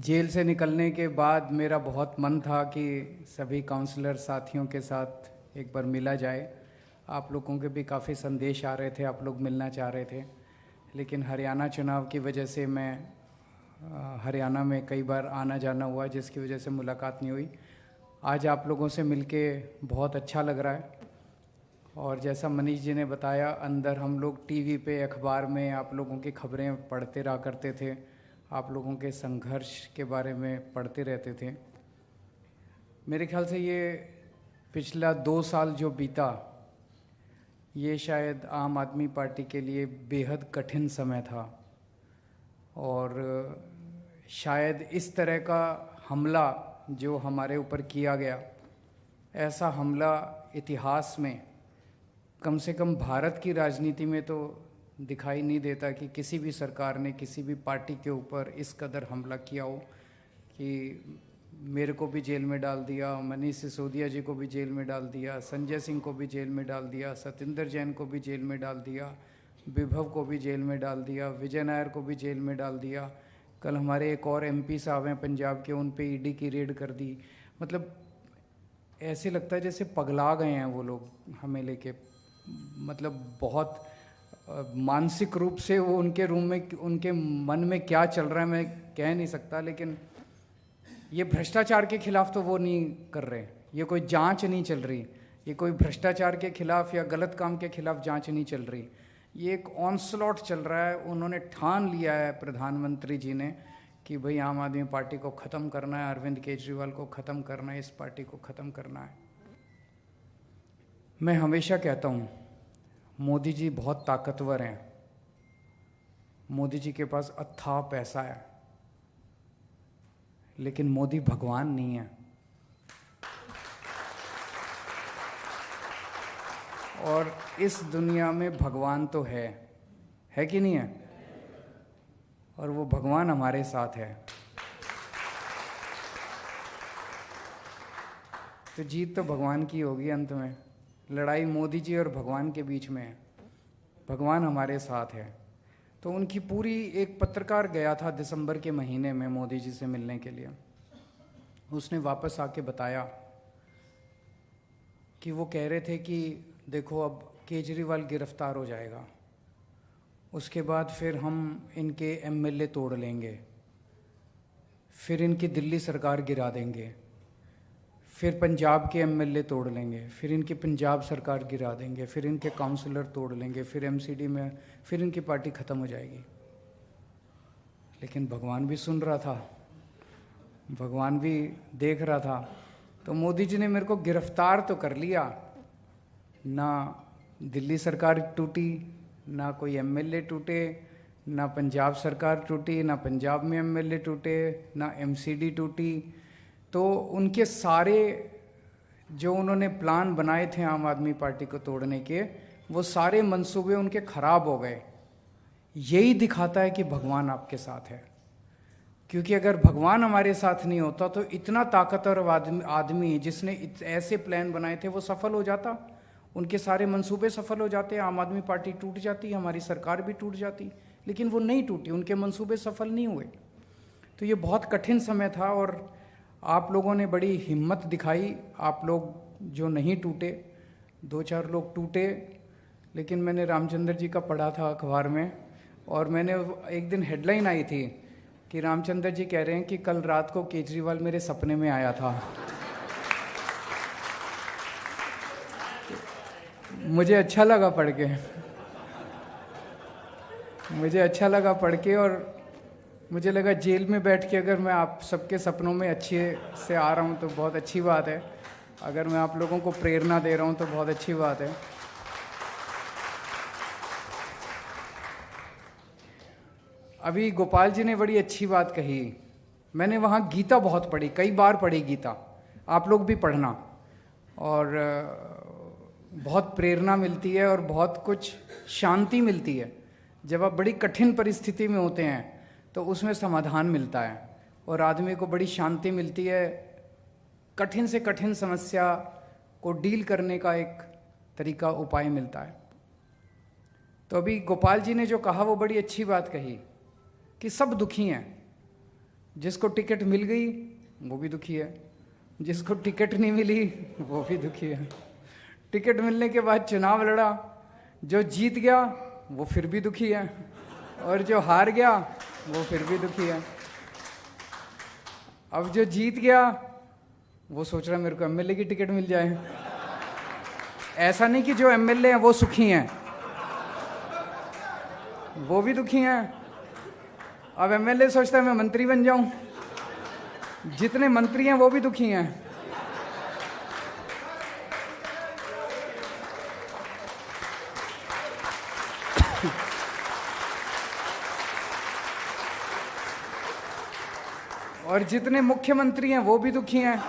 Jail से निकलने के बाद मेरा बहुत मन था कि सभी काउंसलर साथियों के साथ एक बार मिला जाए। आप लोगों के भी काफ़ी संदेश आ रहे थे, आप लोग मिलना चाह रहे थे, लेकिन हरियाणा चुनाव की वजह से मैं हरियाणा में कई बार आना जाना हुआ, जिसकी वजह से मुलाकात नहीं हुई। आज आप लोगों से मिलके बहुत अच्छा लग रहा है। और जैसा मनीष जी ने बताया, अंदर हम लोग टीवी पे, अखबार में आप लोगों की खबरें पढ़ते रहा करते थे, आप लोगों के संघर्ष के बारे में पढ़ते रहते थे। मेरे ख्याल से ये पिछला 2 साल जो बीता, ये शायद आम आदमी पार्टी के लिए बेहद कठिन समय था। और शायद इस तरह का हमला जो हमारे ऊपर किया गया, ऐसा हमला इतिहास में, कम से कम भारत की राजनीति में तो दिखाई नहीं देता कि किसी भी सरकार ने किसी भी पार्टी के ऊपर इस कदर हमला किया हो कि मेरे को भी जेल में डाल दिया, मनीष सिसोदिया जी को भी जेल में डाल दिया, संजय सिंह को भी जेल में डाल दिया, सत्येंद्र जैन को भी जेल में डाल दिया, विभव को भी जेल में डाल दिया, विजय नायर को भी जेल में डाल दिया। कल हमारे एक और MP साहब हैं पंजाब के, उन पे ED की रेड कर दी। मतलब ऐसे लगता है जैसे पगला गए हैं वो लोग हमें लेके। मतलब बहुत मानसिक रूप से वो उनके रूम में, उनके मन में क्या चल रहा है मैं कह नहीं सकता। लेकिन ये भ्रष्टाचार के खिलाफ तो वो नहीं कर रहे, ये कोई जांच नहीं चल रही, ये कोई भ्रष्टाचार के खिलाफ या गलत काम के खिलाफ जांच नहीं चल रही, ये एक ऑनस्लॉट चल रहा है। उन्होंने ठान लिया है प्रधानमंत्री जी ने कि भाई आम आदमी पार्टी को ख़त्म करना है, अरविंद केजरीवाल को ख़त्म करना है, इस पार्टी को ख़त्म करना है। मैं हमेशा कहता हूँ मोदी जी बहुत ताकतवर हैं, मोदी जी के पास अथाह पैसा है, लेकिन मोदी भगवान नहीं है। और इस दुनिया में भगवान तो है कि नहीं है? और वो भगवान हमारे साथ है। तो जीत तो भगवान की होगी अंत में। लड़ाई मोदी जी और भगवान के बीच में है, भगवान हमारे साथ है। तो उनकी पूरी, एक पत्रकार गया था दिसंबर के महीने में मोदी जी से मिलने के लिए, उसने वापस आके बताया कि वो कह रहे थे कि देखो अब केजरीवाल गिरफ्तार हो जाएगा, उसके बाद फिर हम इनके MLA तोड़ लेंगे, फिर इनकी दिल्ली सरकार गिरा देंगे, फिर पंजाब के MLA तोड़ लेंगे, फिर इनकी पंजाब सरकार गिरा देंगे, फिर इनके काउंसलर तोड़ लेंगे, फिर MCD में फिर इनकी पार्टी ख़त्म हो जाएगी। लेकिन भगवान भी सुन रहा था, भगवान भी देख रहा था। तो मोदी जी ने मेरे को गिरफ्तार तो कर लिया, ना दिल्ली सरकार टूटी, ना कोई MLA टूटे, ना पंजाब सरकार टूटी, ना पंजाब में MLA टूटे, ना MCD टूटी। तो उनके सारे जो उन्होंने प्लान बनाए थे आम आदमी पार्टी को तोड़ने के, वो सारे मंसूबे उनके खराब हो गए। यही दिखाता है कि भगवान आपके साथ है। क्योंकि अगर भगवान हमारे साथ नहीं होता तो इतना ताकतवर आदमी जिसने ऐसे प्लान बनाए थे वो सफल हो जाता, उनके सारे मंसूबे सफल हो जाते, आम आदमी पार्टी टूट जाती, हमारी सरकार भी टूट जाती। लेकिन वो नहीं टूटी, उनके मंसूबे सफल नहीं हुए। तो ये बहुत कठिन समय था और आप लोगों ने बड़ी हिम्मत दिखाई। आप लोग जो नहीं टूटे, 2-4 लोग टूटे, लेकिन मैंने रामचंद्र जी का पढ़ा था अखबार में, और मैंने एक दिन हेडलाइन आई थी कि रामचंद्र जी कह रहे हैं कि कल रात को केजरीवाल मेरे सपने में आया था। मुझे अच्छा लगा पढ़ के, मुझे अच्छा लगा पढ़ के, और मुझे लगा जेल में बैठ के अगर मैं आप सबके सपनों में अच्छे से आ रहा हूँ तो बहुत अच्छी बात है। अगर मैं आप लोगों को प्रेरणा दे रहा हूँ तो बहुत अच्छी बात है। अभी गोपाल जी ने बड़ी अच्छी बात कही। मैंने वहाँ गीता बहुत पढ़ी, कई बार पढ़ी गीता, आप लोग भी पढ़ना, और बहुत प्रेरणा मिलती है और बहुत कुछ शांति मिलती है। जब आप बड़ी कठिन परिस्थिति में होते हैं तो उसमें समाधान मिलता है और आदमी को बड़ी शांति मिलती है। कठिन से कठिन समस्या को डील करने का एक तरीका, उपाय मिलता है। तो अभी गोपाल जी ने जो कहा वो बड़ी अच्छी बात कही कि सब दुखी हैं, जिसको टिकट मिल गई वो भी दुखी है, जिसको टिकट नहीं मिली वो भी दुखी है। टिकट मिलने के बाद चुनाव लड़ा, जो जीत गया वो फिर भी दुखी है, और जो हार गया वो फिर भी दुखी है। अब जो जीत गया वो सोच रहा है मेरे को एमएलए की टिकट मिल जाए। ऐसा नहीं कि जो एमएलए हैं वो सुखी हैं, वो भी दुखी हैं। अब एमएलए सोचता है मैं मंत्री बन जाऊं, जितने मंत्री हैं वो भी दुखी हैं। और जितने मुख्यमंत्री हैं वो भी दुखी हैं,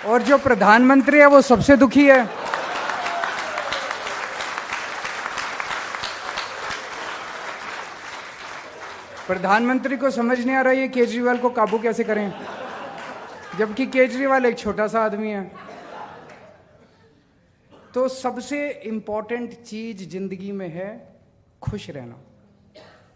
और जो प्रधानमंत्री है वो सबसे दुखी है। प्रधानमंत्री को समझ नहीं आ रहा है केजरीवाल को काबू कैसे करें, जबकि केजरीवाल एक छोटा सा आदमी है। तो सबसे इंपॉर्टेंट चीज जिंदगी में है खुश रहना,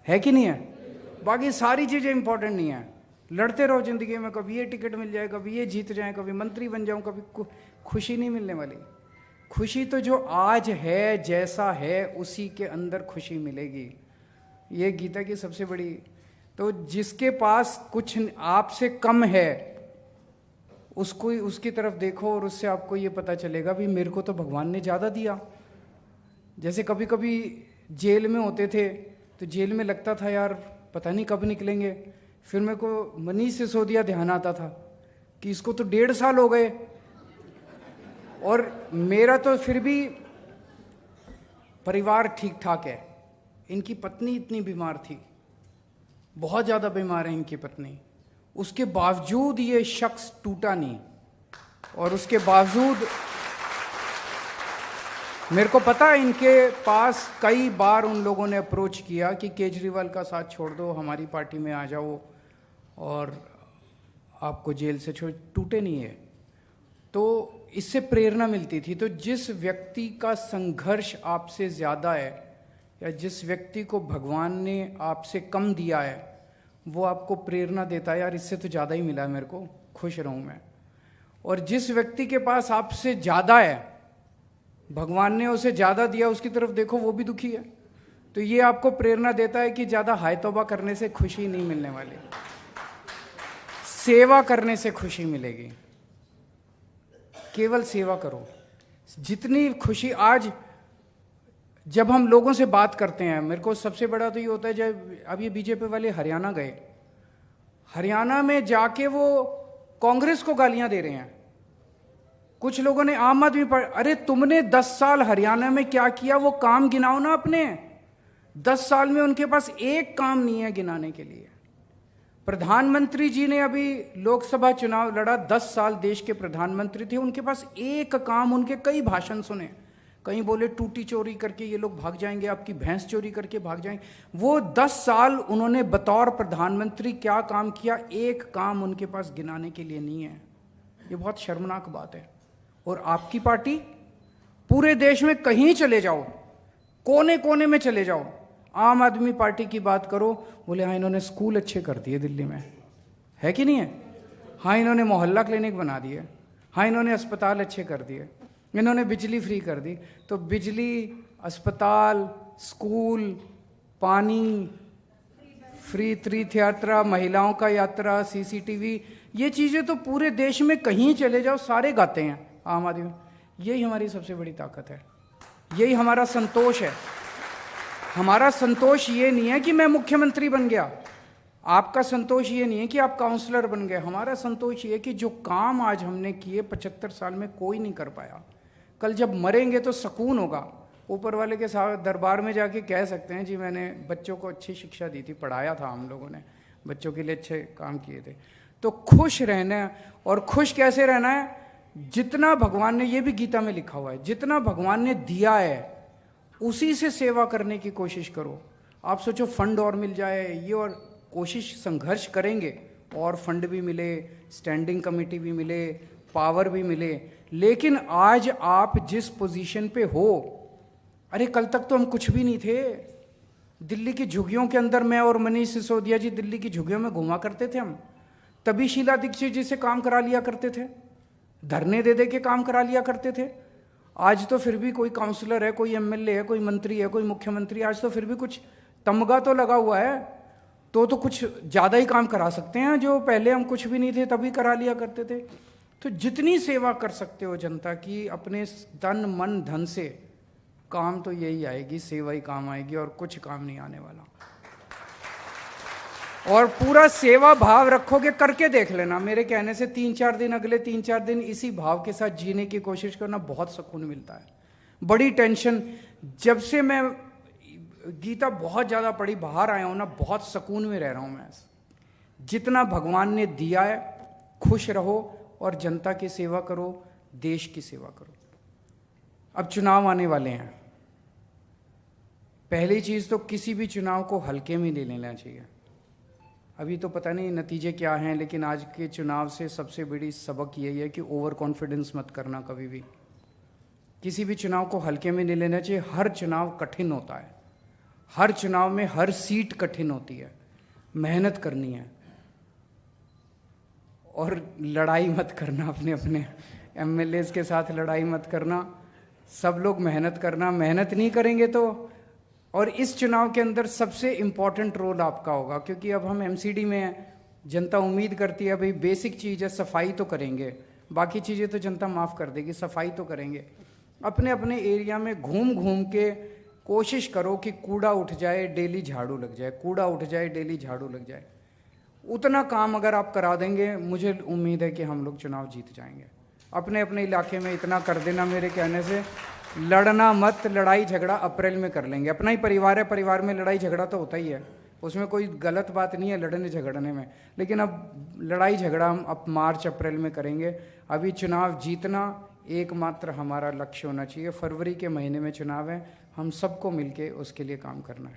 है कि नहीं है? बाकी सारी चीजें इंपॉर्टेंट नहीं है। लड़ते रहो जिंदगी में, कभी ये टिकट मिल जाए, कभी ये जीत जाए, कभी मंत्री बन जाऊं, कभी खुशी नहीं मिलने वाली। खुशी तो जो आज है, जैसा है, उसी के अंदर खुशी मिलेगी। ये गीता की सबसे बड़ी। तो जिसके पास कुछ आपसे कम है उसको, उसकी तरफ देखो और उससे आपको ये पता चलेगा भी मेरे को तो भगवान ने ज़्यादा दिया। जैसे कभी कभी जेल में होते थे तो जेल में लगता था यार पता नहीं कब निकलेंगे, फिर मेरे को मनीष सिसोदिया ध्यान आता था कि इसको तो 1.5 साल हो गए, और मेरा तो फिर भी परिवार ठीक ठाक है। इनकी पत्नी इतनी बीमार थी, बहुत ज़्यादा बीमार है इनकी पत्नी, उसके बावजूद ये शख्स टूटा नहीं। और उसके बावजूद मेरे को पता है इनके पास कई बार उन लोगों ने अप्रोच किया कि केजरीवाल का साथ छोड़ दो, हमारी पार्टी में आ जाओ और आपको जेल से छोड़, टूटे नहीं है। तो इससे प्रेरणा मिलती थी। तो जिस व्यक्ति का संघर्ष आपसे ज़्यादा है या जिस व्यक्ति को भगवान ने आपसे कम दिया है वो आपको प्रेरणा देता है, यार इससे तो ज़्यादा ही मिला है मेरे को, खुश रहूँ मैं। और जिस व्यक्ति के पास आपसे ज़्यादा है, भगवान ने उसे ज़्यादा दिया, उसकी तरफ देखो वो भी दुखी है। तो ये आपको प्रेरणा देता है कि ज़्यादा हाय तौबा करने से खुशी नहीं मिलने वाली, सेवा करने से खुशी मिलेगी। केवल सेवा करो। जितनी खुशी आज जब हम लोगों से बात करते हैं, मेरे को सबसे बड़ा तो ये होता है जब अब ये बीजेपी वाले हरियाणा गए, हरियाणा में जाके वो कांग्रेस को गालियां दे रहे हैं। कुछ लोगों ने आम आदमी पर, अरे तुमने 10 साल हरियाणा में क्या किया वो काम गिनाओ ना अपने। 10 साल में उनके पास एक काम नहीं है गिनाने के लिए। प्रधानमंत्री जी ने अभी लोकसभा चुनाव लड़ा, 10 साल देश के प्रधानमंत्री थे, उनके पास एक काम, उनके कई भाषण सुने, कहीं बोले टूटी चोरी करके ये लोग भाग जाएंगे, आपकी भैंस चोरी करके भाग जाएंगे। वो 10 साल उन्होंने बतौर प्रधानमंत्री क्या काम किया, एक काम उनके पास गिनाने के लिए नहीं है। ये बहुत शर्मनाक बात है। और आपकी पार्टी, पूरे देश में कहीं चले जाओ, कोने कोने में चले जाओ, आम आदमी पार्टी की बात करो, बोले हाँ इन्होंने स्कूल अच्छे कर दिए दिल्ली में, है कि नहीं है? हाँ इन्होंने मोहल्ला क्लिनिक बना दिए, हाँ इन्होंने अस्पताल अच्छे कर दिए, इन्होंने बिजली फ्री कर दी। तो बिजली, अस्पताल, स्कूल, पानी, फ्री तीर्थ यात्रा, महिलाओं का यात्रा, सीसीटीवी, ये चीज़ें तो पूरे देश में कहीं चले जाओ सारे गाते हैं आम आदमी। यही हमारी सबसे बड़ी ताकत है, यही हमारा संतोष है। हमारा संतोष ये नहीं है कि मैं मुख्यमंत्री बन गया, आपका संतोष ये नहीं है कि आप काउंसलर बन गए, हमारा संतोष ये है कि जो काम आज हमने किए 75 साल में कोई नहीं कर पाया, कल जब मरेंगे तो सुकून होगा, ऊपर वाले के साथ दरबार में जाके कह सकते हैं जी मैंने बच्चों को अच्छी शिक्षा दी थी, पढ़ाया था, हम लोगों ने बच्चों के लिए अच्छे काम किए थे। तो खुश रहना है। और खुश कैसे रहना है? जितना भगवान ने, ये भी गीता में लिखा हुआ है, जितना भगवान ने दिया है उसी से सेवा करने की कोशिश करो। आप सोचो फंड और मिल जाए ये, और कोशिश संघर्ष करेंगे और फंड भी मिले, स्टैंडिंग कमेटी भी मिले, पावर भी मिले, लेकिन आज आप जिस पोजीशन पे हो, अरे कल तक तो हम कुछ भी नहीं थे, दिल्ली की झुग्गियों के अंदर मैं और मनीष सिसोदिया जी दिल्ली की झुग्गियों में घुमा करते थे हम, तभी शीला दीक्षित जी से काम करा लिया करते थे, धरने दे दे के काम करा लिया करते थे। आज तो फिर भी कोई काउंसलर है, कोई एमएलए है, कोई मंत्री है, कोई मुख्यमंत्री, आज तो फिर भी कुछ तमगा तो लगा हुआ है, तो कुछ ज़्यादा ही काम करा सकते हैं, जो पहले हम कुछ भी नहीं थे तभी करा लिया करते थे। तो जितनी सेवा कर सकते हो जनता की अपने तन मन धन से, काम तो यही आएगी, सेवा ही काम आएगी और कुछ काम नहीं आने वाला। और पूरा सेवा भाव रखोगे, करके देख लेना, मेरे कहने से 3-4 दिन, अगले 3-4 दिन इसी भाव के साथ जीने की कोशिश करना, बहुत सुकून मिलता है। बड़ी टेंशन, जब से मैं गीता बहुत ज़्यादा पढ़ी, बाहर आया हूँ ना, बहुत सुकून में रह रहा हूँ मैं। जितना भगवान ने दिया है, खुश रहो और जनता की सेवा करो, देश की सेवा करो। अब चुनाव आने वाले हैं, पहली चीज़ तो किसी भी चुनाव को हल्के में नहीं लेना चाहिए। अभी तो पता नहीं नतीजे क्या हैं, लेकिन आज के चुनाव से सबसे बड़ी सबक यही है कि ओवर कॉन्फिडेंस मत करना कभी भी। किसी भी चुनाव को हल्के में नहीं लेना चाहिए। हर चुनाव कठिन होता है, हर चुनाव में हर सीट कठिन होती है, मेहनत करनी है और लड़ाई मत करना, अपने अपने एमएलएज के साथ लड़ाई मत करना, सब लोग मेहनत करना। मेहनत नहीं करेंगे तो, और इस चुनाव के अंदर सबसे इम्पॉर्टेंट रोल आपका होगा, क्योंकि अब हम एमसीडी में हैं, जनता उम्मीद करती है भाई बेसिक चीज़ है, सफाई तो करेंगे, बाकी चीज़ें तो जनता माफ़ कर देगी, सफाई तो करेंगे। अपने अपने एरिया में घूम घूम के कोशिश करो कि कूड़ा उठ जाए, डेली झाड़ू लग जाए, कूड़ा उठ जाए, डेली झाड़ू लग जाए। उतना काम अगर आप करा देंगे, मुझे उम्मीद है कि हम लोग चुनाव जीत जाएंगे। अपने अपने इलाके में इतना कर देना, मेरे कहने से लड़ना मत, लड़ाई झगड़ा अप्रैल में कर लेंगे। अपना ही परिवार है, परिवार में लड़ाई झगड़ा तो होता ही है, उसमें कोई गलत बात नहीं है लड़ने झगड़ने में, लेकिन अब लड़ाई झगड़ा हम अब मार्च अप्रैल में करेंगे। अभी चुनाव जीतना एकमात्र हमारा लक्ष्य होना चाहिए। फरवरी के महीने में चुनाव है, हम सबको मिलके उसके लिए काम करना है।